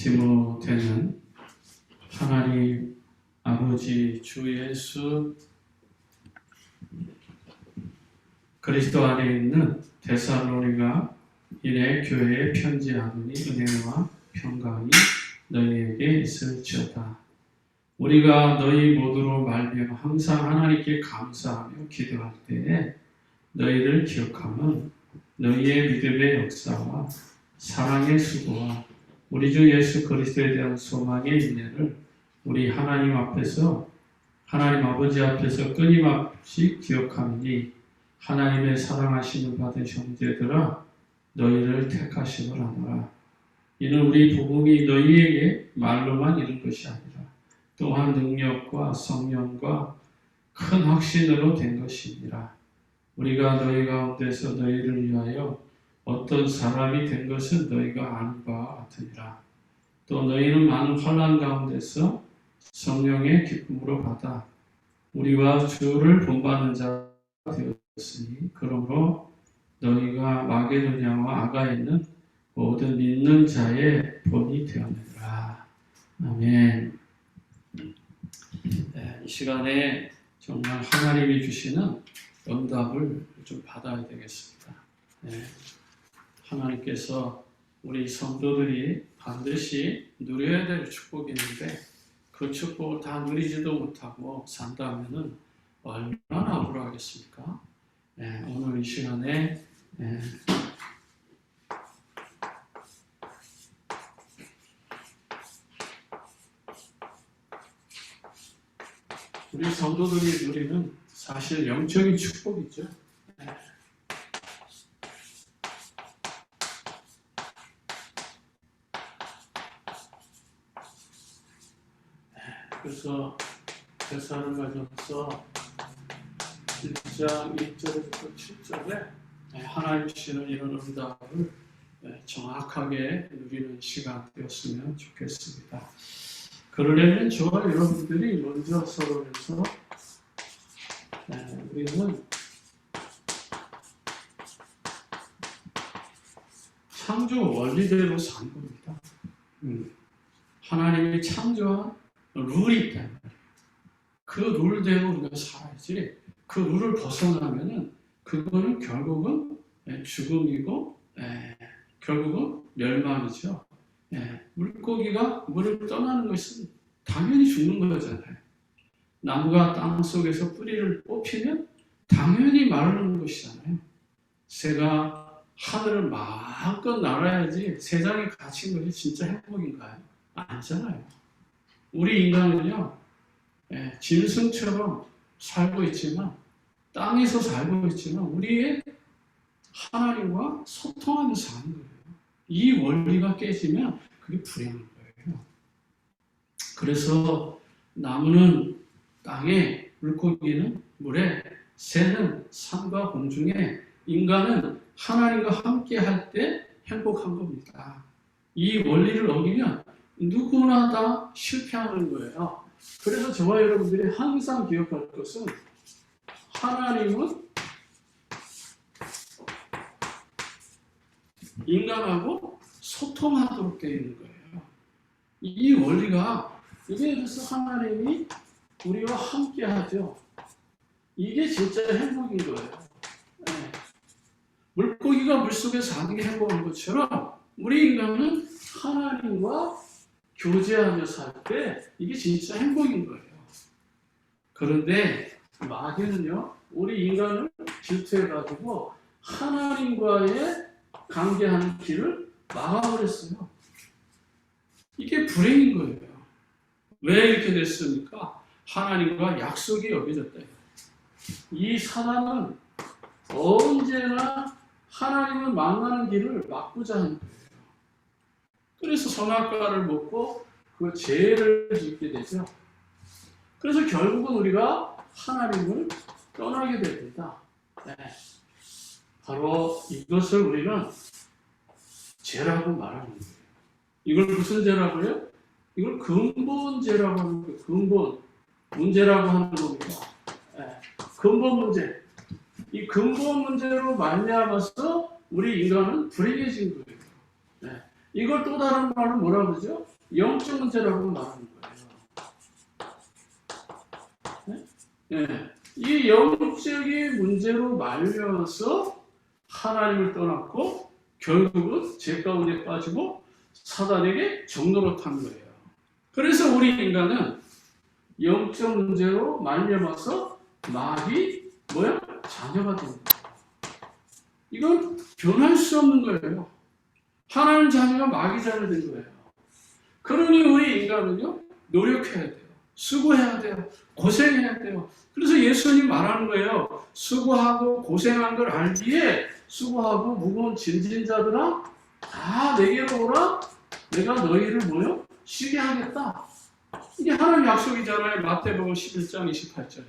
힘으로 되는 하나님 아버지 주 예수 그리스도 안에 있는 데살로니가 이래 교회에 편지하노니 은혜와 평강이 너희에게 있을지어다. 우리가 너희 모두로 말미암아 항상 하나님께 감사하며 기도할 때에 너희를 기억하면 너희의 믿음의 역사와 사랑의 수고와 우리 주 예수 그리스도에 대한 소망의 인내를 우리 하나님 앞에서 하나님 아버지 앞에서 끊임없이 기억하니 하나님의 사랑하심을 받은 형제들아 너희를 택하심을 하노라. 이는 우리 복음이 너희에게 말로만 이른 것이 아니라 또한 능력과 성령과 큰 확신으로 된 것이니라. 우리가 너희 가운데서 너희를 위하여 어떤 사람이 된 것은 너희가 아는 바와 같으니라. 또 너희는 많은 환난 가운데서 성령의 기쁨으로 받아 우리와 주를 본받는 자가 되었으니 그러므로 너희가 마게도냐와 아가에 있는 모든 믿는 자의 본이 되었느니라. 아멘. 이 시간에 정말 하나님이 주시는 응답을 좀 받아야 되겠습니다. 하나님께서 우리 성도들이 반드시 누려야 될 축복이 있는데 그 축복을 다 누리지도 못하고 산다면 얼마나 억울하겠습니까? 오늘 이 시간에 우리 성도들이 누리는 사실 영적인 축복이죠. 그래서 데살로니가전서 1장 1절에서 7절에 하나님 주시는 이런 응답을 정확하게 누리는 시간 되었으면 좋겠습니다. 그러려면 저와 여러분들이 먼저 서로에서 우리는 창조 원리대로 사는 겁니다. 하나님이 창조한 룰이 있다. 그 룰대로 우리가 살아야지. 그 룰을 벗어나면은 그거는 결국은 죽음이고 결국은 멸망이죠. 물고기가 물을 떠나는 것은 당연히 죽는 거잖아요. 나무가 땅 속에서 뿌리를 뽑히면 당연히 마르는 것이잖아요. 새가 하늘을 마음껏 날아야지 세상에 갇힌 것이 진짜 행복인가요? 아니잖아요. 우리 인간은요, 짐승처럼 살고 있지만, 땅에서 살고 있지만, 우리의 하나님과 소통하면서 사는 거예요. 이 원리가 깨지면 그게 불행한 거예요. 그래서 나무는 땅에, 물고기는 물에, 새는 산과 공중에, 인간은 하나님과 함께 할 때 행복한 겁니다. 이 원리를 어기면 누구나 다 실패하는 거예요. 그래서 저와 여러분들이 항상 기억할 것은 하나님은 인간하고 소통하도록 되어 있는 거예요. 이 원리가 이게 그래서 하나님이 우리와 함께 하죠. 이게 진짜 행복인 거예요. 물고기가 물속에 사는 게 행복한 것처럼 우리 인간은 하나님과 교제하며 살 때 이게 진짜 행복인 거예요. 그런데 마귀는요, 우리 인간을 질투해가지고 하나님과의 관계하는 길을 막아버렸어요. 이게 불행인 거예요. 왜 이렇게 됐습니까? 하나님과 약속이 여겨졌다. 이 사람은 언제나 하나님을 만나는 길을 막고자 하는 거예요. 그래서 선악과를 먹고 그 죄를 짓게 되죠. 그래서 결국은 우리가 하나님을 떠나게 됩니다. 바로 이것을 우리는 죄라고 말하는 거예요. 이걸 무슨 죄라고요? 이걸 근본죄라고 하는 거예요. 근본 문제라고 하는 겁니다. 근본 문제. 이 근본 문제로 말미암아서 우리 인간은 불행해진 거예요. 이걸 또 다른 말로 뭐라 그러죠? 영적 문제라고 말하는 거예요. 네? 네. 이 영적인 문제로 말려서 하나님을 떠났고 결국은 죄 가운데 빠지고 사단에게 종노릇한 거예요. 그래서 우리 인간은 영적 문제로 말려봐서 마귀 자녀가 됩니다. 이건 변할 수 없는 거예요. 하나님 자녀가 마귀 자녀 된 거예요. 그러니 우리 인간은요, 노력해야 돼요. 수고해야 돼요. 고생해야 돼요. 그래서 예수님 말하는 거예요. 수고하고 고생한 걸 알기에 수고하고 무거운 짐진 자들아 다 내게로 오라. 내가 너희를 쉬게 하겠다. 이게 하나님 약속이잖아요. 마태복음 11장 28절에.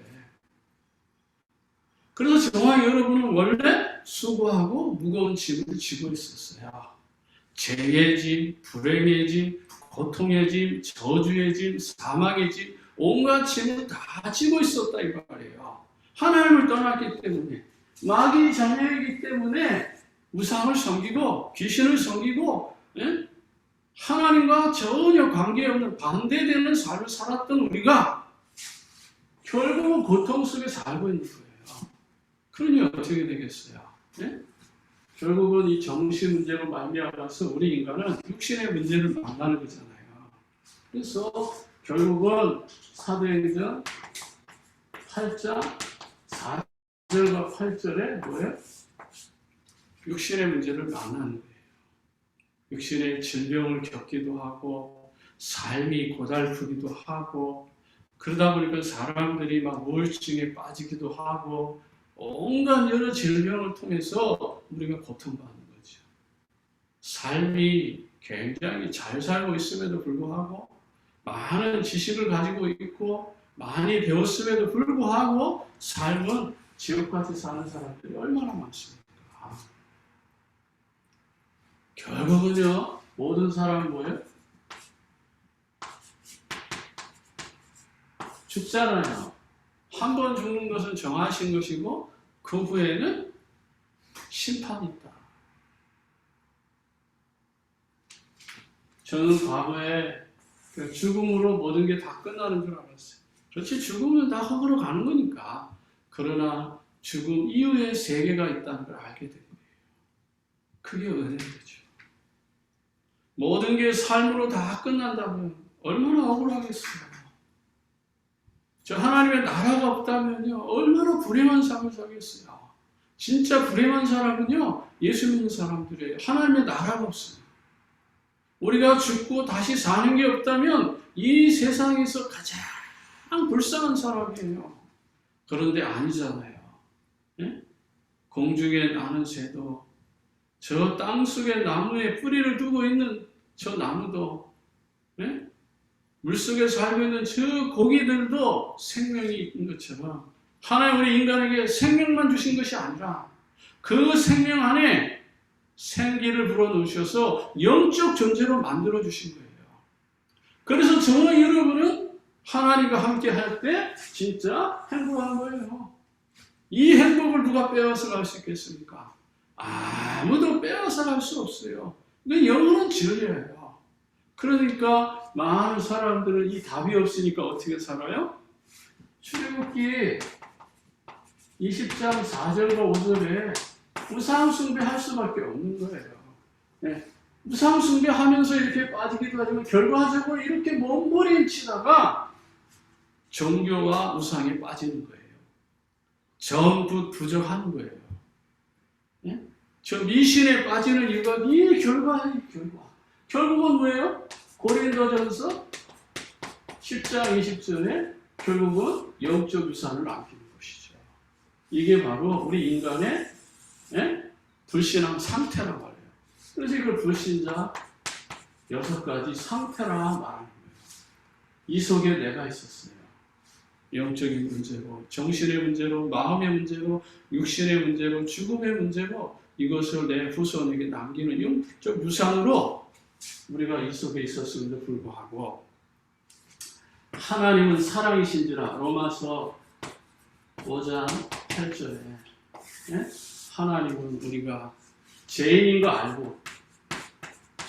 그래서 저와 여러분은 원래 수고하고 무거운 짐을 지고 있었어요. 죄의 짐, 불행의 짐, 고통의 짐, 저주의 짐, 사망의 짐, 온갖 짐을 다 지고 있었다 이 말이에요. 하나님을 떠났기 때문에, 마귀 자녀이기 때문에 우상을 섬기고 귀신을 섬기고 하나님과 전혀 관계없는 반대되는 삶을 살았던 우리가 결국은 고통 속에 살고 있는 거예요. 그러니 어떻게 되겠어요? 네? 결국은 이 정신 문제로 말미암아서 우리 인간은 육신의 문제를 만나는 거잖아요. 그래서 결국은 사도행전 8장 4절과 8절에 육신의 문제를 만나는 거예요. 육신의 질병을 겪기도 하고 삶이 고달프기도 하고 그러다 보니까 사람들이 막 우울증에 빠지기도 하고 온갖 여러 질병을 통해서 우리가 고통받는 거죠. 삶이 굉장히 잘 살고 있음에도 불구하고 많은 지식을 가지고 있고 많이 배웠음에도 불구하고 삶은 지옥같이 사는 사람들이 얼마나 많습니까? 결국은요, 모든 사람은 죽잖아요. 한 번 죽는 것은 정하신 것이고 그 후에는 심판이 있다. 저는 과거에 죽음으로 모든 게 다 끝나는 줄 알았어요. 그렇지, 죽으면 다 흙으로 가는 거니까. 그러나 죽음 이후에 세계가 있다는 걸 알게 된 거예요. 그게 은혜인 거죠. 모든 게 삶으로 다 끝난다면 얼마나 억울하겠어요. 저 하나님의 나라가 없다면요, 얼마나 불행한 삶을 살겠어요. 진짜 불행한 사람은요, 예수 믿는 사람들이에요. 하나님의 나라가 없어요. 우리가 죽고 다시 사는 게 없다면 이 세상에서 가장 불쌍한 사람이에요. 그런데 아니잖아요. 예? 공중에 나는 새도, 저 땅속의 나무에 뿌리를 두고 있는 저 나무도, 예? 물속에 살고 있는 저 고기들도 생명이 있는 것처럼 하나님 우리 인간에게 생명만 주신 것이 아니라 그 생명 안에 생기를 불어넣으셔서 영적 존재로 만들어 주신 거예요. 그래서 저와 여러분은 하나님과 함께 할 때 진짜 행복한 거예요. 이 행복을 누가 빼앗아 갈 수 있겠습니까? 아무도 빼앗아 갈 수 없어요. 이건 영원한 진리예요. 그러니까 많은 사람들은 이 답이 없으니까 어떻게 살아요? 출애굽기 20장 4절과 5절에 우상 숭배할 수밖에 없는 거예요. 네. 우상 숭배하면서 이렇게 빠지기도 하지만 결과적으로 이렇게 몸부림치다가 종교와 우상에 빠지는 거예요. 전부 부족한 거예요. 네? 저 미신에 빠지는 이유가 이 결과예요. 결국은 뭐예요? 고린도전서 10장 20절에 결국은 영적 유산을 남기는 것이죠. 이게 바로 우리 인간의 불신앙 상태라고 해요. 그래서 이걸 불신자 6가지 상태라 말하는 거예요. 이 속에 내가 있었어요. 영적인 문제로, 정신의 문제로, 마음의 문제로, 육신의 문제로, 죽음의 문제로 이것을 내 후손에게 남기는 영적 유산으로 우리가 이 속에 있었음에도 불구하고 하나님은 사랑이신지라 로마서 5장 8절에 하나님은 우리가 죄인인 거 알고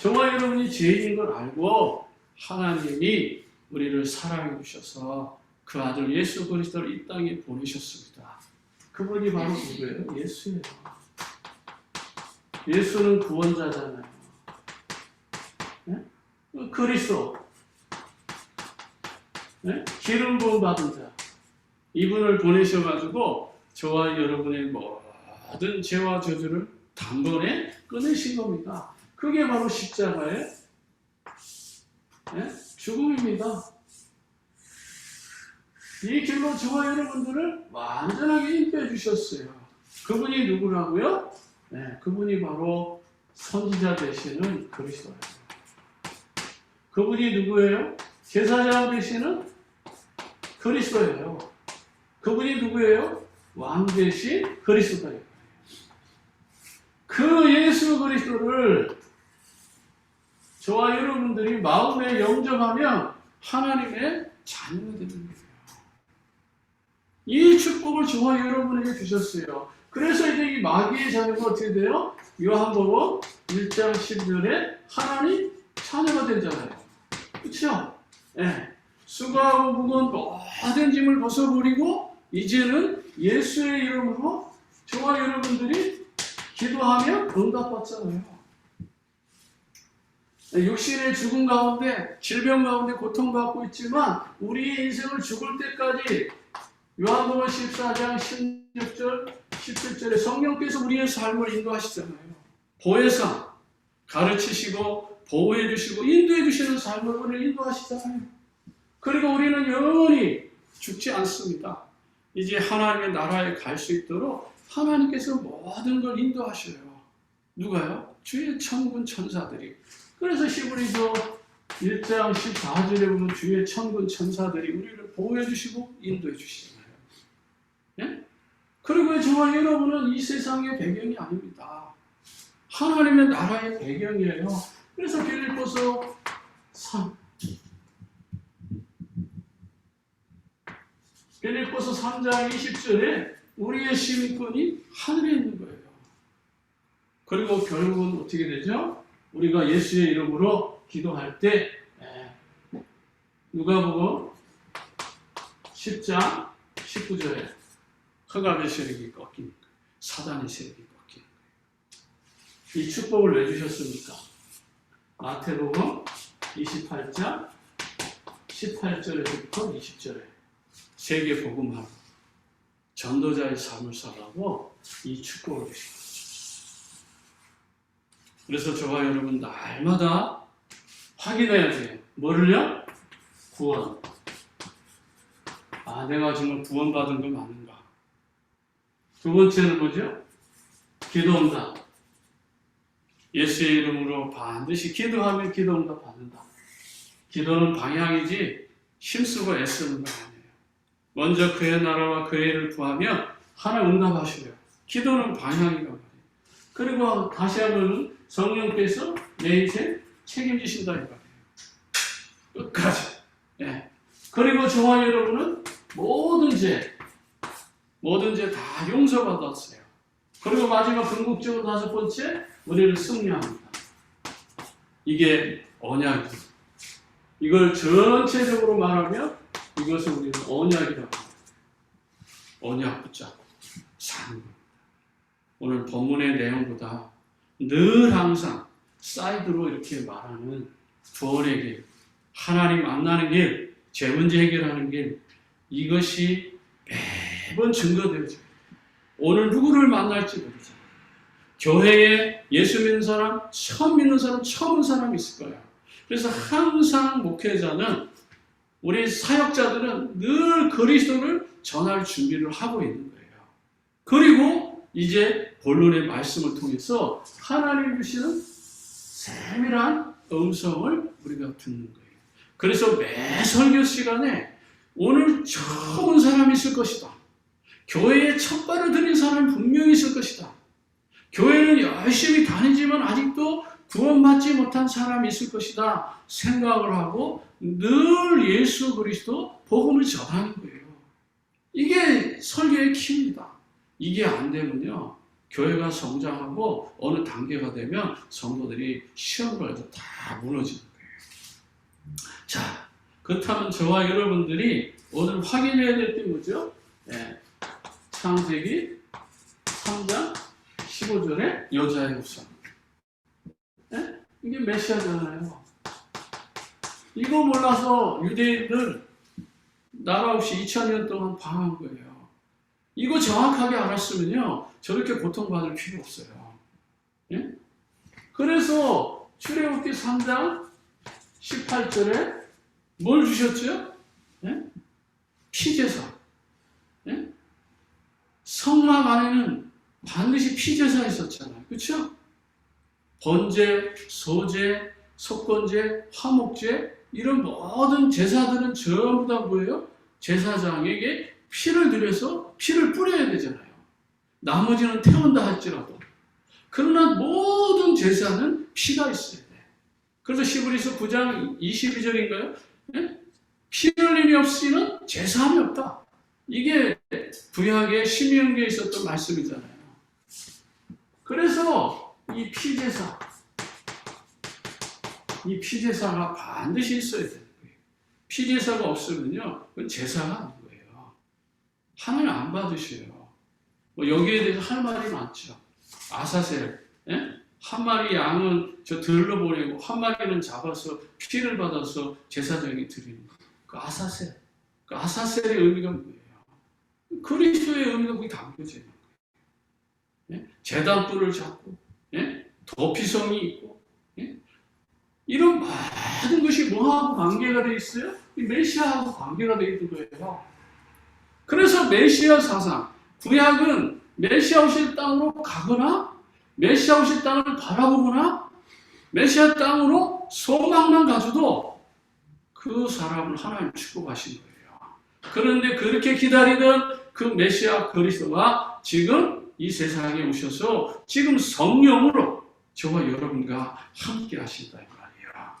저와 여러분이 죄인인 걸 알고 하나님이 우리를 사랑해 주셔서 그 아들 예수 그리스도를 이 땅에 보내셨습니다. 그분이 바로 누구예요? 예수예요. 예수는 구원자잖아요. 네? 그리스도, 네? 기름 부음 받은 자, 이분을 보내셔가지고 저와 여러분의 모든 죄와 저주를 단번에 끊으신 겁니다. 그게 바로 십자가의, 네? 죽음입니다. 이 길로 저와 여러분들을 완전하게 인도해 주셨어요. 그분이 누구라고요? 네, 그분이 바로 선지자 되시는 그리스도예요. 그분이 누구예요? 제사장 되시는 그리스도예요. 그분이 누구예요? 왕 되신 그리스도예요. 그 예수 그리스도를 저와 여러분들이 마음에 영접하면 하나님의 자녀가 되는 거예요. 이 축복을 저와 여러분에게 주셨어요. 그래서 이제 이 마귀의 자녀가 어떻게 돼요? 요한복음 1장 10절에 하나님 자녀가 되잖아요. 그렇죠? 네. 수고하고 무거운 모든 짐을 벗어버리고 이제는 예수의 이름으로 저와 여러분들이 기도하면 응답받잖아요. 육신의 죽음 가운데, 질병 가운데 고통받고 있지만 우리의 인생을 죽을 때까지 요한복음 14장 16절, 17절에 성령께서 우리의 삶을 인도하시잖아요. 보혜사, 가르치시고 보호해 주시고 인도해 주시는 삶을 우리를 인도하시잖아요. 그리고 우리는 영원히 죽지 않습니다. 이제 하나님의 나라에 갈 수 있도록 하나님께서 모든 걸 인도하셔요. 누가요? 주의 천군 천사들이. 그래서 히브리서 1장 14절에 보면 주의 천군 천사들이 우리를 보호해 주시고 인도해 주시잖아요. 예? 그리고 저와 여러분은 이 세상의 배경이 아닙니다. 하나님의 나라의 배경이에요. 그래서 빌립보서 3장 20절에 우리의 시민권이 하늘에 있는 거예요. 그리고 결국은 어떻게 되죠? 우리가 예수의 이름으로 기도할 때 누가복음 10장 19절에 흑암의 세력이 꺾이니까 사단의 세력이 꺾이는 거예요. 이 축복을 왜 주셨습니까? 마태복음 28장 18절에서부터 20절에 세계 복음하고 전도자의 삶을 살라고 이 축복을 주십니다. 그래서 저와 여러분 날마다 확인해야 돼요. 뭐를요? 구원. 아, 내가 정말 구원받은 거 맞는가? 두 번째는 뭐죠? 기도응답. 예수의 이름으로 반드시 기도하면 기도응답 받는다. 기도는 방향이지 힘쓰고 애쓰는 거 아니에요. 먼저 그의 나라와 그의 일을 구하면 하나님 응답하셔요. 기도는 방향이란 말이에요. 그리고 다시 한번 성령께서 내 인생 책임지신다 이 말이에요. 끝까지. 예. 그리고 저와 여러분은 모든 죄 다 용서받았어요. 그리고 마지막 궁극적으로 다섯 번째, 우리를 승리합니다. 이게 언약이에요. 이걸 전체적으로 말하면 이것을 우리는 언약이라고 합니다. 언약 붙잡고 사는 겁니다. 오늘 본문의 내용보다 늘 항상 사이드로 이렇게 말하는 구원의 길, 하나님 만나는 길, 죄 문제 해결하는 길, 이것이 매번 증거되죠. 오늘 누구를 만날지 모르죠. 교회에 예수 믿는 사람, 처음 믿는 사람, 처음 온 사람이 있을 거예요. 그래서 항상 목회자는, 우리 사역자들은 늘 그리스도를 전할 준비를 하고 있는 거예요. 그리고 이제 본론의 말씀을 통해서 하나님 주시는 세밀한 음성을 우리가 듣는 거예요. 그래서 매 설교 시간에 오늘 처음 온 사람이 있을 것이다. 교회에 첫 발을 들인 사람이 분명히 있을 것이다. 교회는 열심히 다니지만 아직도 구원받지 못한 사람이 있을 것이다 생각을 하고 늘 예수 그리스도 복음을 전하는 거예요. 이게 설교의 키입니다. 이게 안 되면요, 교회가 성장하고 어느 단계가 되면 성도들이 시험 걸려서 다 무너지는 거예요. 자, 그렇다면 저와 여러분들이 오늘 확인해야 될 게 뭐죠? 네. 창세기 3장 15절에 여자의 후손. 네? 이게 메시아잖아요. 이거 몰라서 유대인들 나라 없이 2000년 동안 방한 거예요. 이거 정확하게 알았으면요, 저렇게 고통받을 필요 없어요. 예? 그래서 출애굽기 3장 18절에 뭘 주셨죠? 예? 피제사. 예? 성막 안에는 반드시 피제사 있었잖아요. 그렇죠? 번제, 소제, 속건제, 화목제 이런 모든 제사들은 전부 다 뭐예요? 제사장에게 피를 들여서 피를 뿌려야 되잖아요. 나머지는 태운다 할지라도. 그러나 모든 제사는 피가 있어야 돼. 그래서 히브리서 9장 22절인가요? 네? 피 흘림이 없이는 제사함이 없다. 이게 구약의 신명기에 있었던 말씀이잖아요. 그래서 이 피제사가 반드시 있어야 되는 거예요. 피제사가 없으면요, 그건 제사가 아닌 거예요. 하나님 안 받으셔요. 뭐 여기에 대해서 할 말이 많죠. 아사셀, 예? 한 마리 양은 저 들러 보내고 한 마리는 잡아서 피를 받아서 제사장이 드리는 거예요. 그 아사셀의 의미가 뭐예요? 그리스도의 의미가 거기 담겨져 있는 거예요. 예? 제단불을 잡고, 예? 도피성이 있고, 예? 이런 모든 것이 뭐하고 관계가 되어 있어요? 이 메시아하고 관계가 되어 있는 거예요. 그래서 메시아 사상, 구약은 메시아 오실 땅으로 가거나 메시아 오실 땅을 바라보거나 메시아 땅으로 소망만 가져도 그 사람을 하나님 축복하신 거예요. 그런데 그렇게 기다리던 그 메시아 그리스도가 지금 이 세상에 오셔서 지금 성령으로 저와 여러분과 함께 하신다 이 말이에요.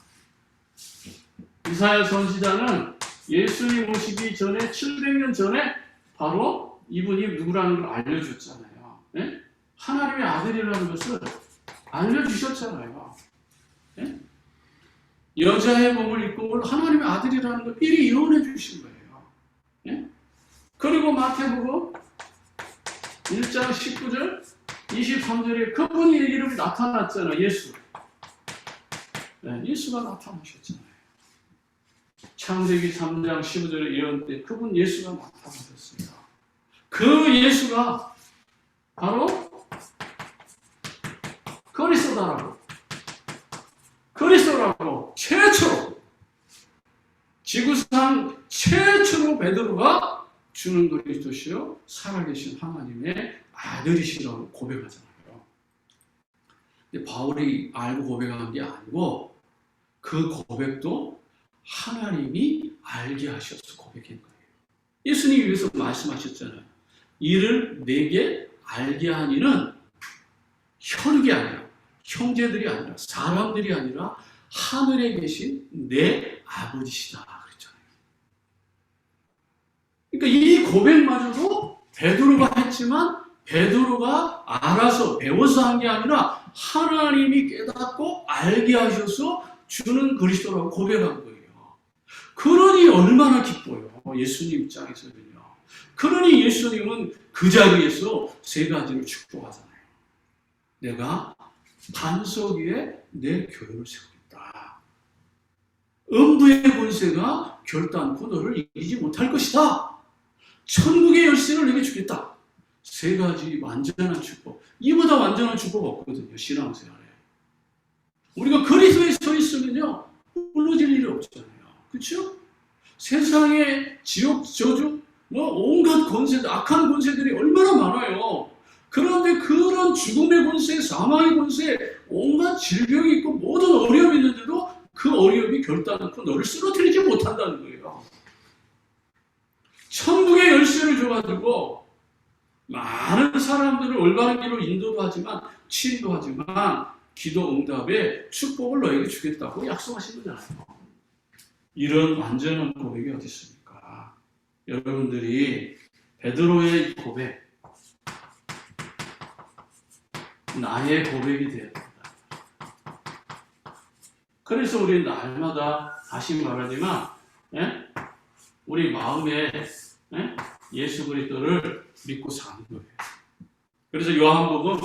이사야 선지자는 예수님 오시기 전에 700년 전에 바로 이분이 누구라는 걸 알려줬잖아요. 네? 하나님의 아들이라는 것을 알려주셨잖아요. 네? 여자의 몸을 입고 올 하나님의 아들이라는 걸 미리 예언해 주신 거예요. 네? 그리고 마태복음 1장 19절 23절에 그분이 이름이 나타났잖아요. 예수. 네, 예수가 나타나셨잖아요. 창세기 3장 15절의 예언 때 그분 예수가 나타나셨어요. 그 예수가 바로 그리스도라고 최초로 지구상 최초로 베드로가 주는 그리스도시요 살아계신 하나님의 아들이시라고 고백하잖아요. 근데 바울이 알고 고백한 게 아니고 그 고백도 하나님이 알게 하셔서 고백한 거예요. 예수님이 여기서 말씀하셨잖아요. 이를 내게 알게 하니는 혈육이 아니라 형제들이 아니라 사람들이 아니라 하늘에 계신 내 아버지시다 그랬잖아요. 그러니까 이 고백마저도 베드로가 했지만 베드로가 알아서 배워서 한 게 아니라 하나님이 깨닫고 알게 하셔서 주는 그리스도라고 고백한 거예요. 그러니 얼마나 기뻐요. 예수님 입장에서는요. 그러니 예수님은 그 자리에서 세 가지를 축복하잖아요. 내가 반석 위에 내 교회를 세우겠다. 음부의 권세가 결단코 너를 이기지 못할 것이다. 천국의 열쇠를 내게 주겠다. 세 가지 완전한 축복. 이보다 완전한 축복 없거든요. 신앙생활에. 우리가 그리스도에 서 있으면요. 무너질 일이 없잖아요. 그렇죠? 세상에 지옥, 저주, 온갖 권세들, 악한 권세들이 얼마나 많아요. 그런데 그런 죽음의 권세, 사망의 권세, 온갖 질병이 있고 모든 어려움이 있는데도 그 어려움이 결단코 너를 쓰러뜨리지 못한다는 거예요. 천국의 열쇠를 줘가지고 많은 사람들을 올바른 길로 인도도 하지만 치유도 하지만 기도 응답에 축복을 너에게 주겠다고 약속하신 거잖아요. 이런 완전한 고백이 어디 있습니까? 여러분들이 베드로의 고백, 나의 고백이 되어야 된다. 그래서 우리 날마다 다시 말하지만 우리 마음에 예수 그리스도를 믿고 사는 거예요. 그래서 요한복음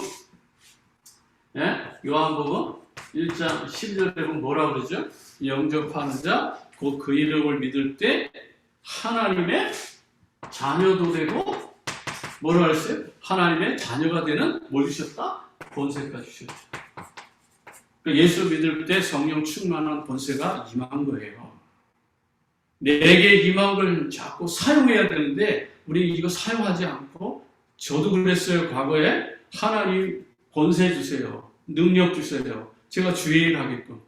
1장 12절에 보면 뭐라 그러죠? 영접하는 자, 곧 그 이름을 믿을 때 하나님의 자녀도 되고 뭐라 했어요? 하나님의 자녀가 되는 뭘 주셨다? 권세가 주셨죠. 그러니까 예수 믿을 때 성령 충만한 권세가 임한 거예요. 내게 임한 걸 자꾸 사용해야 되는데 우리 이거 사용하지 않고 저도 그랬어요. 과거에 하나님 권세 주세요. 능력 주세요. 제가 주의를 하게끔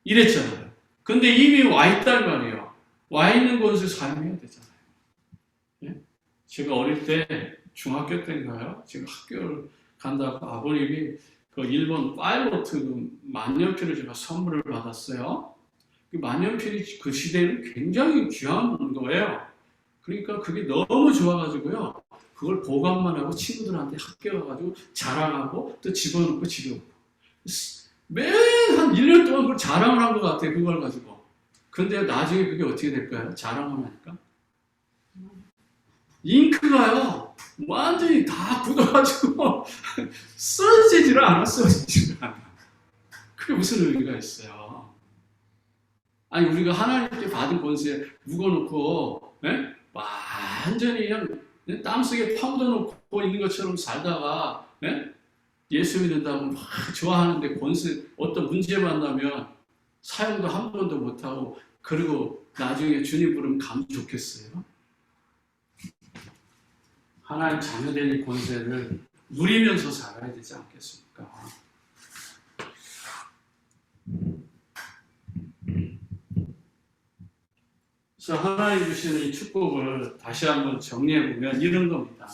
이랬잖아요. 근데 이미 와 있단 말이에요. 와 있는 권세 사용해야 되잖아요. 예? 제가 어릴 때 중학교 때인가요? 제가 학교를 간다고 아버님이 그 일본 파일로트 그 만년필을 제가 선물을 받았어요. 그 만년필이 그 시대에는 굉장히 귀한 거예요. 그러니까 그게 너무 좋아가지고요. 그걸 보관만 하고 친구들한테 학교 가가지고 자랑하고 또 집어넣고 집에 오고. 매일 한 1년 동안 그걸 자랑을 한 것 같아요. 그걸 가지고. 근데 나중에 그게 어떻게 될까요? 자랑을 하니까. 잉크가요. 완전히 다 굳어가지고 써지지를 않았어요. 그게 무슨 의미가 있어요? 아니 우리가 하나님께 받은 권세 묵어놓고 완전히 그냥 땀속에 파묻어놓고 있는 것처럼 살다가 예수 믿는다고 막 좋아하는데 권세 어떤 문제 만나면 사용도 한 번도 못하고 그리고 나중에 주님 부르면 감 좋겠어요? 하나님 자녀된 권세를 누리면서 살아야 되지 않겠습니까? 그래서 하나님 주시는 이 축복을 다시 한번 정리해 보면 이런 겁니다.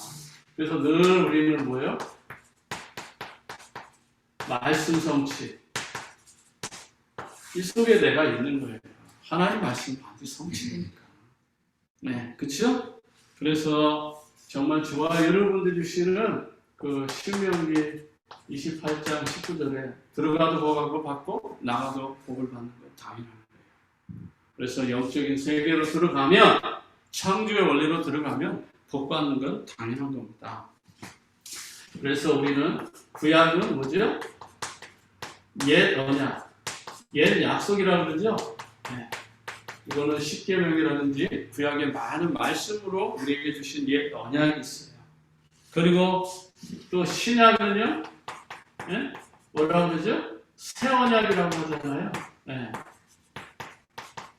그래서 늘 우리는 뭐예요? 말씀 성취. 이 속에 내가 있는 거예요. 하나님 말씀 반드시 성취되니까. 네, 그렇죠? 그래서 정말 저와 여러분들 주시는 그 신명기 28장 19절에 들어가도 복을 받고 나가도 복을 받는 거 당연한 거예요. 그래서 영적인 세계로 들어가면 창조의 원리로 들어가면 복 받는 건 당연한 겁니다. 그래서 우리는 구약은 뭐죠? 옛 언약, 옛 약속이라고 그러죠? 네. 이거는 십계명이라든지 구약의 많은 말씀으로 우리에게 주신 옛 언약이 있어요. 그리고 또 신약은요, 뭐라고 그러죠? 새 언약이라고 하잖아요.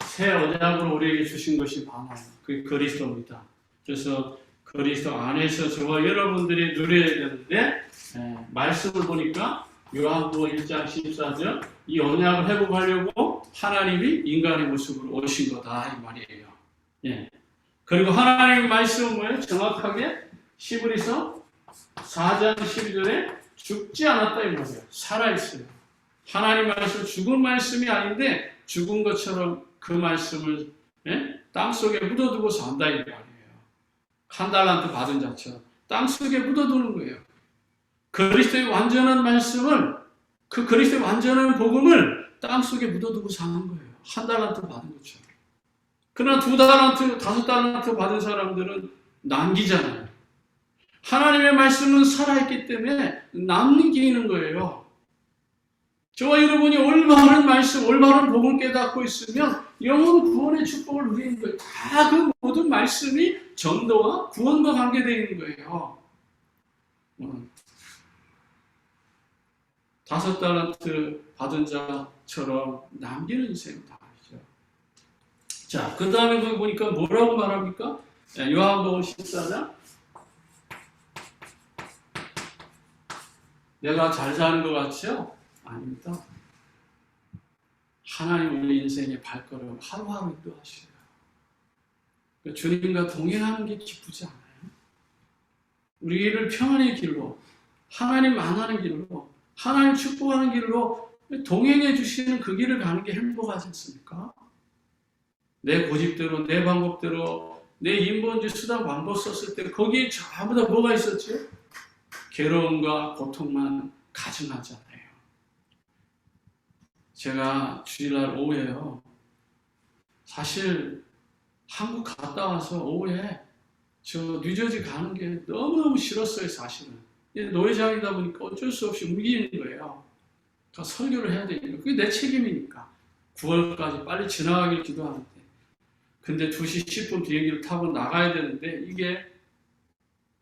새 언약으로 우리에게 주신 것이 많아요. 그게 그리스도입니다. 그래서 그리스도 안에서 저와 여러분들이 누려야 되는데 말씀을 보니까 요한복음 1장 14절 이 언약을 회복하려고 하나님이 인간의 모습으로 오신 거다 이 말이에요. 예. 그리고 하나님의 말씀은 뭐예요? 정확하게 히브리서 4장 12절에 죽지 않았다 이 말이에요. 살아있어요. 하나님 말씀은 죽은 말씀이 아닌데 죽은 것처럼 그 말씀을 땅속에 묻어두고 산다 이 말이에요. 한 달란트 받은 자처럼 땅속에 묻어두는 거예요. 그리스도의 완전한 말씀을 그 그리스도의 완전한 복음을 땅속에 묻어두고 사는 거예요. 한 달란트 받은 것처럼. 그러나 2달란트, 5달란트 받은 사람들은 남기잖아요. 하나님의 말씀은 살아있기 때문에 남기는 거예요. 저와 여러분이 올바른 말씀, 올바른 복을 깨닫고 있으면 영원 구원의 축복을 누리는 거예요. 다 그 모든 말씀이 전도와 구원과 관계되어 있는 거예요. 5달란트 받은 자처럼 남기는 인생이다. 자, 그 다음에 거기 보니까 뭐라고 말합니까? 요한복음 14장. 내가 잘 사는 것 같죠? 아닙니다. 하나님 우리 인생의 발걸음 하루하루 인도하시고요. 주님과 동행하는 게 기쁘지 않아요? 우리를 평안의 길로, 하나님 만나는 길로, 하나님 축복하는 길로 동행해 주시는 그 길을 가는 게 행복하지 않습니까? 내 고집대로, 내 방법대로, 내 인본주의 수단 방법 썼을 때 거기에 전부 다 뭐가 있었죠? 괴로움과 고통만 가증하잖아요. 제가 주일날 오후에요. 사실 한국 갔다 와서 오후에 저 뉴저지 가는 게 너무너무 싫었어요, 사실은. 노회장이다 보니까 어쩔 수 없이 움직이는 거예요. 그러니까 설교를 해야 되니까. 그게 내 책임이니까. 9월까지 빨리 지나가길 기도하는데. 근데 2시 10분 비행기를 타고 나가야 되는데 이게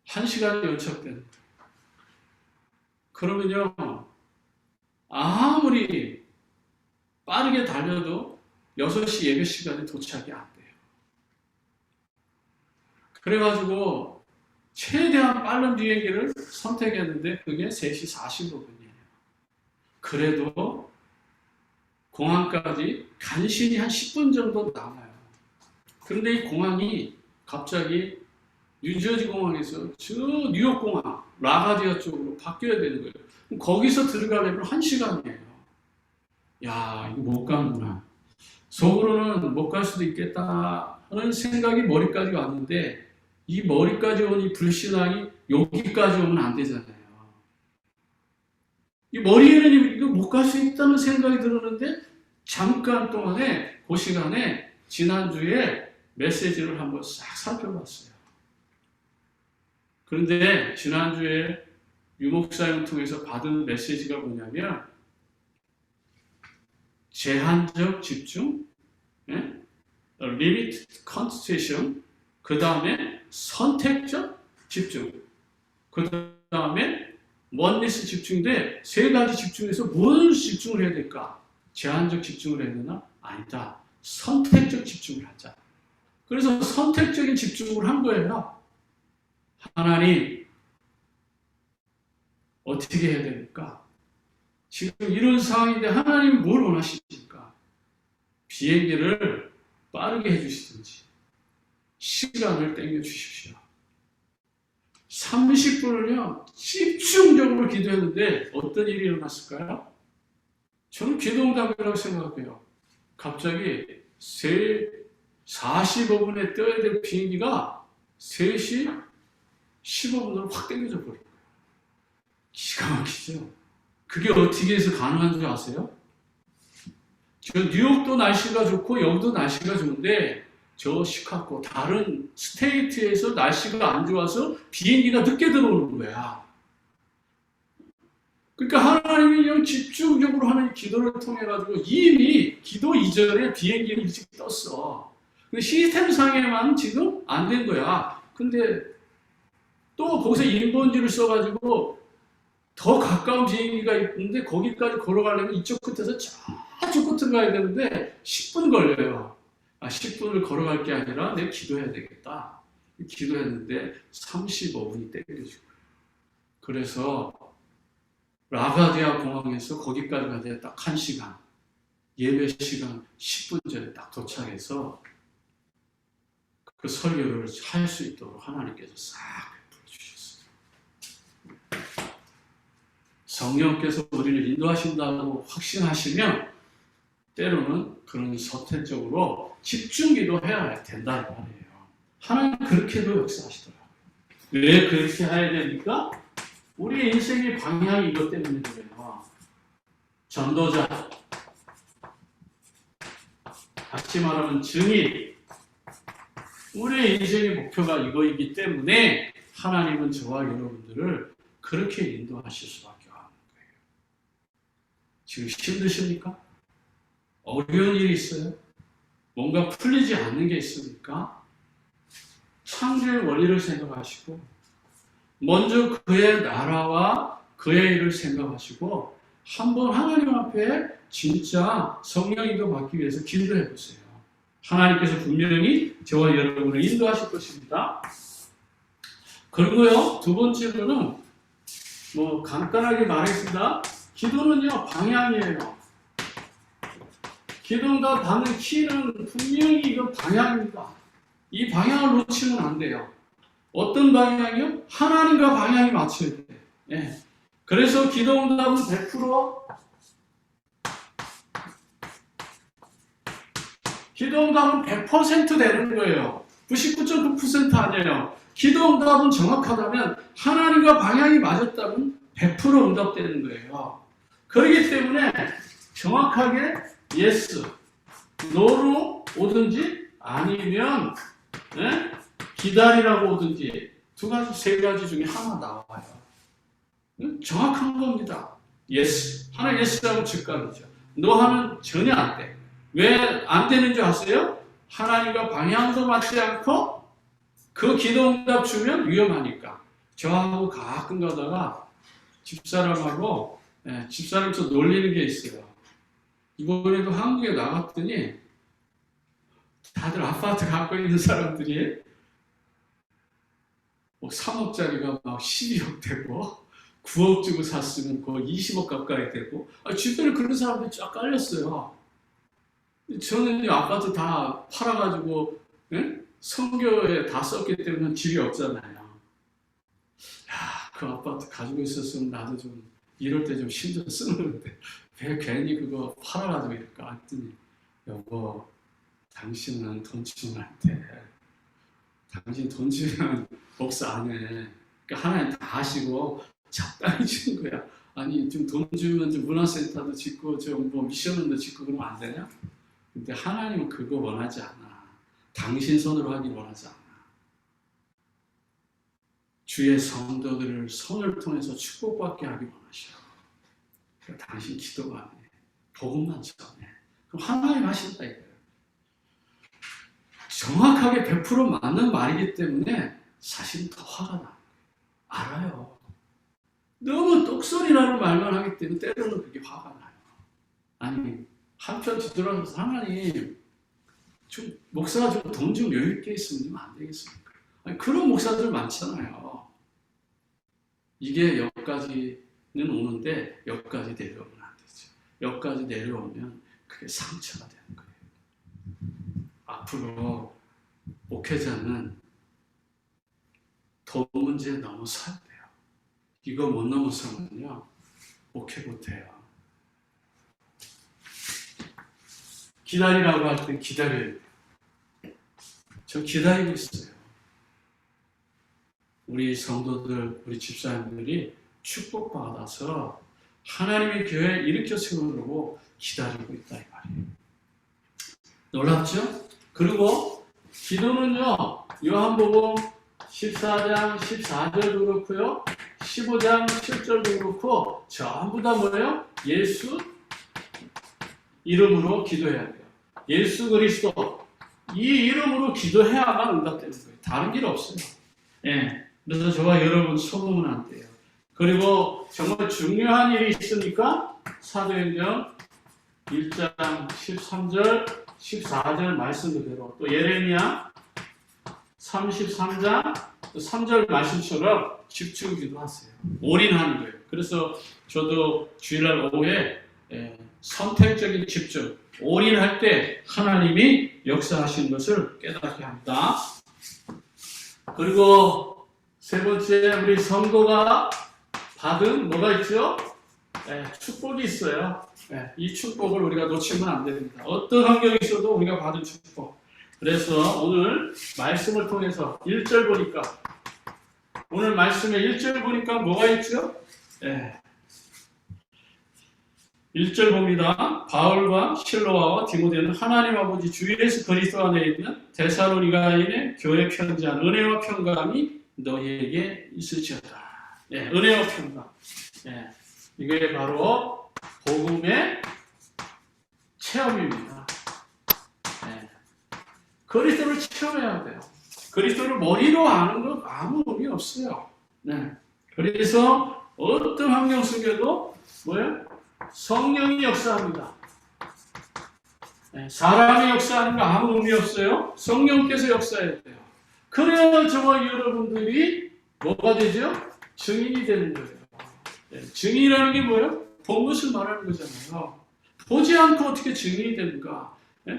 1시간이 연착되는 거예요. 그러면요, 아무리 빠르게 달려도 6시 예배 시간에 도착이 안 돼요. 그래가지고 최대한 빠른 비행기를 선택했는데 그게 3시 45분이에요. 그래도 공항까지 간신히 한 10분 정도 남아요. 그런데 이 공항이 갑자기 뉴저지 공항에서 저 뉴욕 공항, 라가디아 쪽으로 바뀌어야 되는 거예요. 거기서 들어가려면 1시간이에요. 야, 이거 못 가는구나. 속으로는 못 갈 수도 있겠다 하는 생각이 머리까지 왔는데 이 머리까지 온 이 불신앙이 여기까지 오면 안 되잖아요. 이 머리에는 이거 못 갈 수 있다는 생각이 들었는데 잠깐 동안에 그 시간에 지난주에 메시지를 한번 싹 살펴봤어요. 그런데 지난주에 유목사님을 통해서 받은 메시지가 뭐냐면 제한적 집중, limited concentration, 그 다음에 선택적 집중, 그 다음에 oneness 집중인데 3가지 집중에서 뭘 집중을 해야 될까? 제한적 집중을 해야 되나? 아니다. 선택적 집중을 하자. 그래서 선택적인 집중을 한 거예요. 하나님, 어떻게 해야 됩니까? 지금 이런 상황인데 하나님 뭘 원하십니까? 비행기를 빠르게 해주시든지 시간을 땡겨 주십시오. 30분을요 집중적으로 기도했는데 어떤 일이 일어났을까요? 저는 기도응답이라고 생각해요. 갑자기 45분에 떠야 될 비행기가 3시 15분으로 확 땡겨져 버린 거예요. 기가 막히죠? 그게 어떻게 해서 가능한 줄 아세요? 저 뉴욕도 날씨가 좋고 여기도 날씨가 좋은데 저 시카고 다른 스테이트에서 날씨가 안 좋아서 비행기가 늦게 들어오는 거야. 그러니까 하나님이 그냥 집중적으로 하는 기도를 통해 가지고 이미 기도 이전에 비행기를 일찍 떴어. 근데 시스템상에만 지금 안 된 거야. 근데 또 거기서 인본지를 써가지고 더 가까운 비행기가 있는데 거기까지 걸어가려면 이쪽 끝에서 저쪽 끝으로 가야 되는데 10분 걸려요. 10분을 걸어갈 게 아니라 내가 기도해야 되겠다. 기도했는데 35분이 땡겨지고 그래서 라가디아 공항에서 거기까지 가야 딱 1시간, 예배 시간 10분 전에 딱 도착해서 그 설교를 할 수 있도록 하나님께서 싹 베풀어 주셨어요. 성령께서 우리를 인도하신다고 확신하시면 때로는 그런 선택적으로 집중기도 해야 된다는 말이에요. 하나님 그렇게도 역사하시더라고요. 왜 그렇게 해야 됩니까? 우리의 인생의 방향이 이것 때문에 그래요. 전도자, 다시 말하면 증인, 우리의 인생의 목표가 이거이기 때문에 하나님은 저와 여러분들을 그렇게 인도하실 수밖에 없는 거예요. 지금 힘드십니까? 어려운 일이 있어요? 뭔가 풀리지 않는 게 있습니까? 창조의 원리를 생각하시고 먼저 그의 나라와 그의 일을 생각하시고 한번 하나님 앞에 진짜 성령 인도 받기 위해서 기도해 보세요. 하나님께서 분명히 저와 여러분을 인도하실 것입니다. 그리고요, 두 번째로는 뭐 간단하게 말했습니다. 기도는요, 방향이에요. 기도가 받는 키는 분명히 이건 방향입니다. 이 방향을 놓치면 안 돼요. 어떤 방향이요? 하나님과 방향이 맞춰야 돼요. 예. 그래서 기도응답은 100%, 기도응답은 100% 되는 거예요. 99.9% 아니에요. 기도응답은 정확하다면 하나님과 방향이 맞았다면 100% 응답되는 거예요. 그렇기 때문에 정확하게 yes, no로 오든지 아니면 기다리라고 오든지 두 가지, 세 가지 중에 하나 나와요. 정확한 겁니다. yes. 하나 yes 하면 즉각이죠. no 하면 전혀 안 돼. 왜 안 되는 줄 아세요? 하나님과 방향도 맞지 않고 그 기도 응답 주면 위험하니까. 저하고 가끔 가다가 집사람하고 집사람에서 놀리는 게 있어요. 이번에도 한국에 나갔더니 다들 아파트 갖고 있는 사람들이 뭐 3억짜리가 막 12억 되고 9억 주고 샀으면 거의 20억 가까이 되고 주변에 그런 사람들이 쫙 깔렸어요. 저는 이 아파트 다 팔아가지고 선교에 다 썼기 때문에 집이 없잖아요. 야, 그 아파트 가지고 있었으면 나도 좀 이럴 때 좀 신경 쓰는데 왜 괜히 그거 팔아가지고 이럴까 했더니 여보, 당신은 돈 주면 안 돼. 당신 돈 주면 복수 안 해. 그러니까 하나님 다 하시고 적당히 주는 거야. 아니 좀 돈 주면 좀 문화센터도 짓고 좀 뭐 미션도 짓고 그러면 안 되냐? 근데 하나님은 그거 원하지 않아. 당신 손으로 하길 원하지 않아. 주의 성도들을 손을 통해서 축복받게 하길 원하셔. 그러니까 당신 기도가 안 해. 복음만 전해. 그럼 하나님 하신다 이거예요. 정확하게 100% 맞는 말이기 때문에 사실 더 화가 나. 알아요. 너무 똑소리라는 말만 하기 때문에 때로는 그게 화가 나요. 아니 한편 뒤돌아서서 하나님 좀 목사가 좀 돈 좀 여유 있게 있으면 좀 안 되겠습니까? 아니, 그런 목사들 많잖아요. 이게 여기까지는 오는데 여기까지 내려오면 안 되죠. 여기까지 내려오면 그게 상처가 되는 거예요. 앞으로 목회자는 돈 문제에 넘어서야 돼요. 이거 못 넘어서면요 목회 못해요. 기다리라고 할 때 기다려야 돼요. 저 기다리고 있어요. 우리 성도들, 우리 집사님들이 축복받아서 하나님의 교회 일으켜 세우려고 기다리고 있다 이 말이에요. 놀랍죠? 그리고 기도는요, 요한복음 14장 14절도 그렇고요, 15장 7절도 그렇고 전부 다 뭐예요? 예수 이름으로 기도해야 돼요. 예수 그리스도 이 이름으로 기도해야만 응답되는 거예요. 다른 길 없어요. 예. 그래서 저와 여러분 속으면 안 돼요. 그리고 정말 중요한 일이 있으니까 사도행전 1장 13절 14절 말씀 그대로 또 예레미야 33장 3절 말씀처럼 집중 기도하세요. 올인하는 거예요. 그래서 저도 주일날 오후에 선택적인 집중, 올인할 때 하나님이 역사하시는 것을 깨닫게 합니다. 그리고 세 번째 우리 성도가 받은 뭐가 있죠? 축복이 있어요. 이 축복을 우리가 놓치면 안 됩니다. 어떤 환경이 있어도 우리가 받은 축복. 그래서 오늘 말씀을 통해서 1절 보니까 오늘 말씀에 1절 보니까 뭐가 있죠? 1절 봅니다. 바울과 실로아와 디모데는 하나님 아버지 주 예수 그리스도 안에 있는 데살로니가인의 교회 편지한 은혜와 평강이 너희에게 있을지어다. 은혜와 평강. 이게 바로 복음의 체험입니다. 그리스도를 체험해야 돼요. 그리스도를 머리로 아는 건 아무 의미 없어요. 그래서 어떤 환경 속에도 뭐예요? 성령이 역사합니다. 사람이 역사하는 거 아무 의미 없어요. 성령께서 역사해야 돼요. 그래야 저와 여러분들이 뭐가 되죠? 증인이 되는 거예요. 증인이라는 게 뭐예요? 본 것을 말하는 거잖아요. 보지 않고 어떻게 증인이 되는가?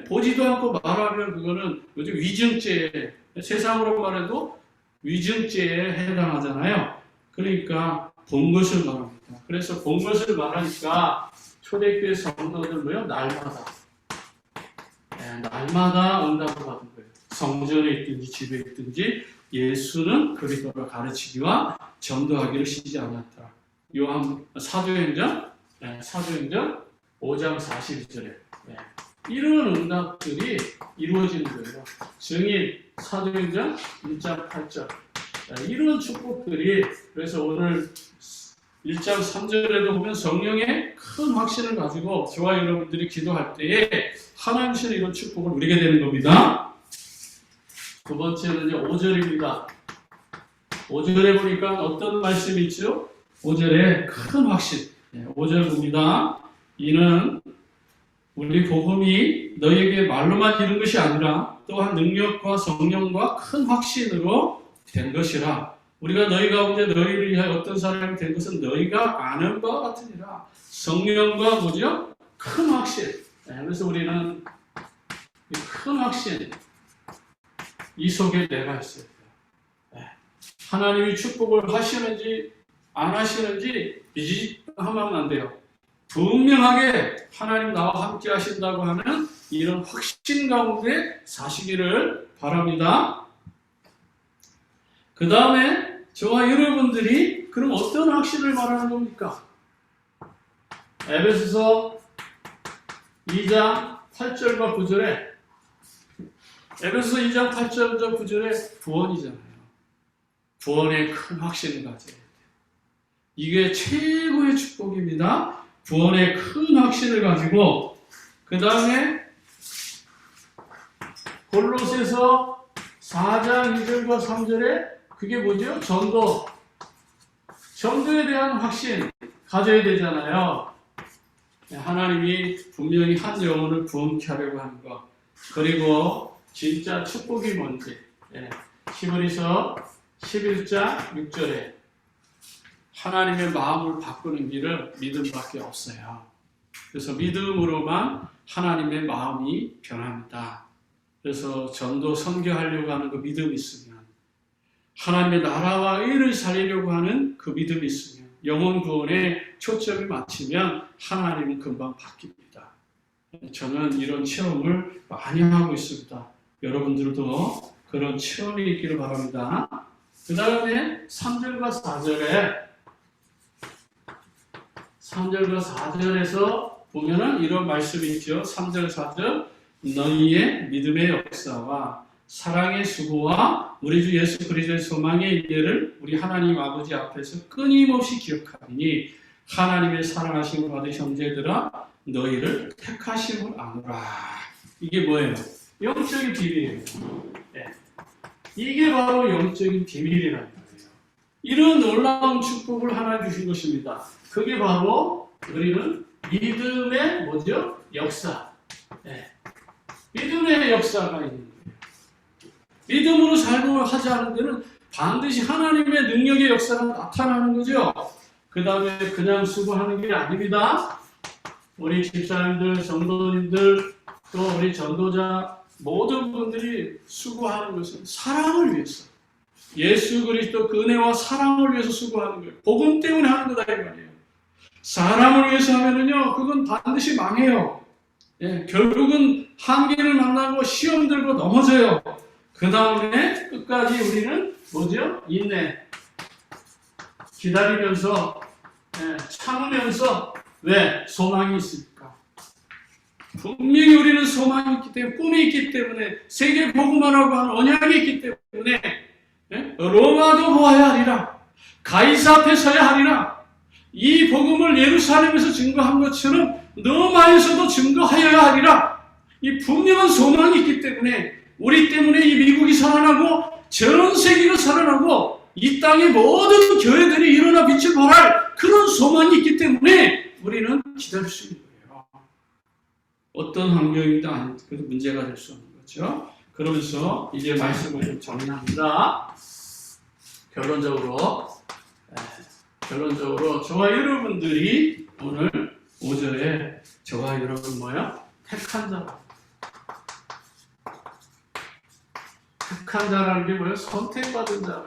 보지도 않고 말하면 그거는 요즘 위증죄, 세상으로 말해도 위증죄에 해당하잖아요. 그러니까 본 것을 말합니다. 그래서 본 것을 말하니까 초대교회 성도들 뭐요? 날마다 응답을 받은 거예요. 성전에 있든지 집에 있든지 예수는 그리스도를 가르치기와 전도하기를 쉬지 않았다. 사도행전 5장 42절에 이런 응답들이 이루어지는 거예요. 증인 사도행전 1장 8절 이런 축복들이 그래서 오늘 1장 3절에도 보면 성령의 큰 확신을 가지고 저와 여러분들이 기도할 때에 하나님께서 이런 축복을 누리게 되는 겁니다. 두 번째는요 5절입니다. 5절에 보니까 어떤 말씀이 있죠? 5절에 큰 확신 5절 봅니다. 이는 우리 복음이 너희에게 말로만 이룬 것이 아니라 또한 능력과 성령과 큰 확신으로 된 것이라. 우리가 너희 가운데 너희를 위하여 어떤 사람이 된 것은 너희가 아는 바와 같으니라. 성령과 뭐죠? 큰 확신. 그래서 우리는 큰 확신 이 속에 내가 있어요. 하나님이 축복을 하시는지 안 하시는지 비집하면 안 돼요. 분명하게 하나님 나와 함께 하신다고 하는 이런 확신 가운데 사시기를 바랍니다. 그 다음에 저와 여러분들이 그럼 어떤 확신을 말하는 겁니까? 에베소서 2장 8절과 9절에 에베소서 2장 8절과 9절에 구원이잖아요. 구원의 큰 확신을 가져야 돼요. 이게 최고의 축복입니다. 구원의 큰 확신을 가지고 그 다음에 골로새서 4장 2절과 3절에 그게 뭐죠? 전도에 대한 확신 가져야 되잖아요. 하나님이 분명히 한 영혼을 구원케 하려고 하는 것 그리고 진짜 축복이 뭔지 히브리서 11장 6절에 하나님의 마음을 바꾸는 길은 믿음밖에 없어요. 그래서 믿음으로만 하나님의 마음이 변합니다. 그래서 전도 선교하려고 하는 그 믿음이 있으면 하나님의 나라와 의를 살리려고 하는 그 믿음이 있으면 영혼 구원에 초점이 맞추면 하나님은 금방 바뀝니다. 저는 이런 체험을 많이 하고 있습니다. 여러분들도 그런 체험이 있기를 바랍니다. 그 다음에 3절과 4절에서 보면은 이런 말씀이 있죠. 3절, 4절 너희의 믿음의 역사와 사랑의 수고와 우리 주 예수 그리스도의 소망의 일들을 우리 하나님 아버지 앞에서 끊임없이 기억하니 하나님의 사랑하심을 받은 형제들아 너희를 택하심을 아노라. 이게 뭐예요? 영적인 비밀이에요. 이게 바로 영적인 비밀이라는 거예요. 이런 놀라운 축복을 하나 주신 것입니다. 그게 바로 우리는 믿음의 뭐죠? 역사. 믿음의 역사가 있는 거예요. 믿음으로 살고 하지 않은 데는 반드시 하나님의 능력의 역사가 나타나는 거죠. 그 다음에 그냥 수고하는 게 아닙니다. 우리 집사님들, 성도님들, 또 우리 전도자 모든 분들이 수고하는 것은 사랑을 위해서 예수 그리스도 그 은혜와 사랑을 위해서 수고하는 거예요. 복음 때문에 하는 거다 이 말이에요. 사람을 위해서 하면은요 그건 반드시 망해요. 결국은 한계를 만나고 시험 들고 넘어져요. 그 다음에 끝까지 우리는 뭐죠? 인내 기다리면서 참으면서 왜? 소망이 있으니까. 분명히 우리는 소망이 있기 때문에 꿈이 있기 때문에 세계 복음화라고 하는 언약이 있기 때문에 로마도 보아야 하리라 가이사 앞에 서야 하리라 이 복음을 예루살렘에서 증거한 것처럼 너마에서도 증거하여야 하리라 이 분명한 소망이 있기 때문에 우리 때문에 이 미국이 살아나고 전 세계가 살아나고 이 땅의 모든 교회들이 일어나 빛을 발할 그런 소망이 있기 때문에 우리는 기다릴 수 있는 거예요. 어떤 환경이든 그래도 문제가 될 수 없는 거죠. 그러면서 이제 말씀을 좀 정리합니다. 결론적으로 저와 여러분들이 오늘 5절에 저와 여러분 뭐야? 택한 자라. 택한 자라는 게 뭐예요? 선택받은 자라.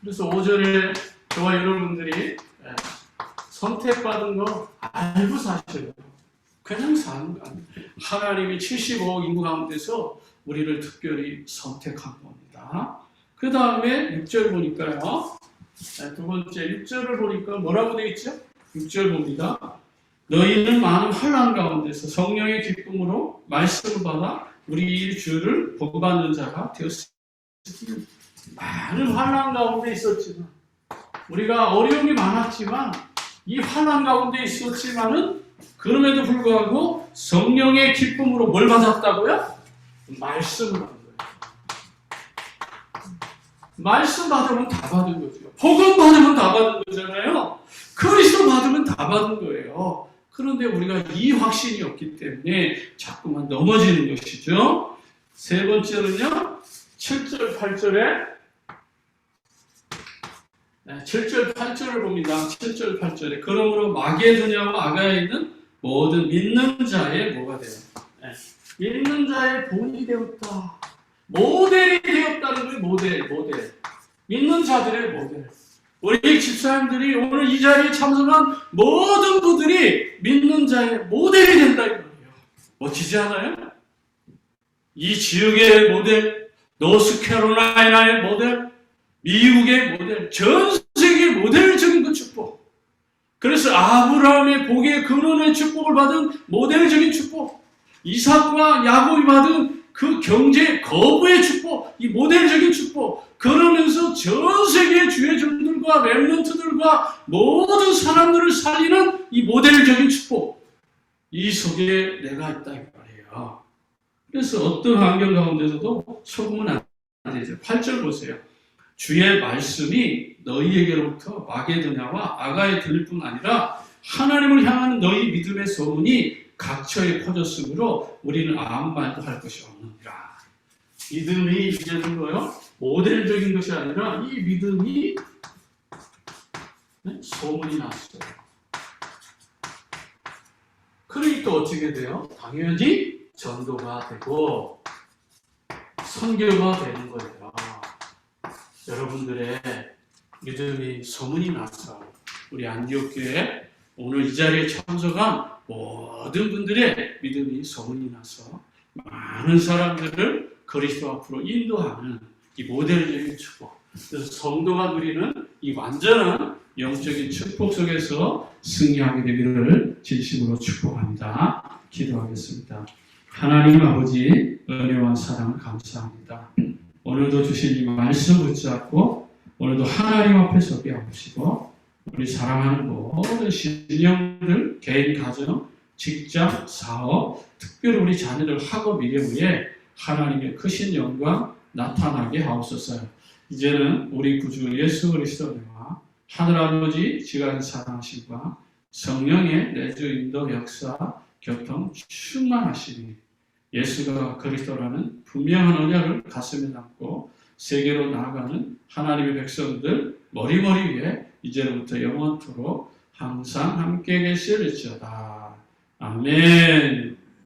그래서 5절에 저와 여러분들이 선택받은 거 알고 사셔요. 그냥 사는 거 아니에요. 하나님이 75억 인구 가운데서 우리를 특별히 선택한 겁니다. 그 다음에 6절 보니까요. 두 번째 6절을 보니까 뭐라고 되어 있죠? 6절 봅니다. 너희는 많은 환난 가운데서 성령의 기쁨으로 말씀을 받아 우리 주를 복받는 자가 되었으니. 많은 환난 가운데 있었지만, 우리가 어려움이 많았지만, 이 환난 가운데 있었지만은 그럼에도 불구하고 성령의 기쁨으로 뭘 받았다고요? 말씀을 받은 거예요. 말씀 받으면 다 받은 거죠. 복음 받으면 다 받은 거잖아요. 그리스도 받으면 다 받은 거예요. 그런데 우리가 이 확신이 없기 때문에 자꾸만 넘어지는 것이죠. 세 번째는요, 7절, 8절에 7절, 8절을 봅니다. 7절, 8절에 그러므로 마게도냐와 아가야에 있는 모든 믿는 자의 뭐가 돼요? 믿는 자의 본이 되었다. 모델이 되었다는 거예요. 모델. 믿는 자들의 모델. 우리 집사님들이 오늘 이 자리에 참석한 모든 분들이 믿는 자의 모델이 된다 이 말이에요. 멋지지 않아요? 이 지역의 모델, 노스캐롤라이나의 모델, 미국의 모델, 전 세계 모델적인 그 축복. 그래서 아브라함의 복의 근원의 축복을 받은 모델적인 축복, 이삭과 야곱이 받은 그 경제 거부의 축복, 이 모델적인 축복. 그러면서 전 세계의 주의 종들과 렘넌트들과 모든 사람들을 살리는 이 모델적인 축복. 이 속에 내가 있다 이 말이에요. 그래서 어떤 환경 가운데서도 속으면 안 되죠. 8절 보세요. 주의 말씀이 너희에게로부터 마게도냐와 아가에 들릴 뿐 아니라 하나님을 향하는 너희 믿음의 소문이 각처에 퍼졌으므로 우리는 아무 말도 할 것이 없느니라. 믿음이 이제는 뭐요? 모델적인 것이 아니라 이 믿음이 소문이 났어요. 그러니까 어떻게 돼요? 당연히 전도가 되고 선교가 되는 거예요. 여러분들의 믿음이 소문이 나서 우리 안디옥교회 오늘 이 자리에 참석한 모든 분들의 믿음이 소문이 나서 많은 사람들을 그리스도 앞으로 인도하는 이 모델적인 축복. 그래서 성도가 누리는 이 완전한 영적인 축복 속에서 승리하게 되기를 진심으로 축복합니다. 기도하겠습니다. 하나님 아버지 은혜와 사랑 감사합니다. 오늘도 주신 이 말씀 붙잡고 오늘도 하나님 앞에 서게 하시고 우리 사랑하는 모든 신령들, 개인 가정, 직장, 사업, 특별히 우리 자녀들 학업 미래에 하나님의 크신 영광 나타나게 하옵소서. 이제는 우리 구주 예수 그리스도와 하늘아버지 지간 사랑하심과 성령의 내주 인도 역사 교통 충만하시니 예수가 그리스도라는 분명한 언약을 가슴에 담고 세계로 나아가는 하나님의 백성들 머리머리 위에 이제부터 영원토록 항상 함께 계실지어다. 아멘.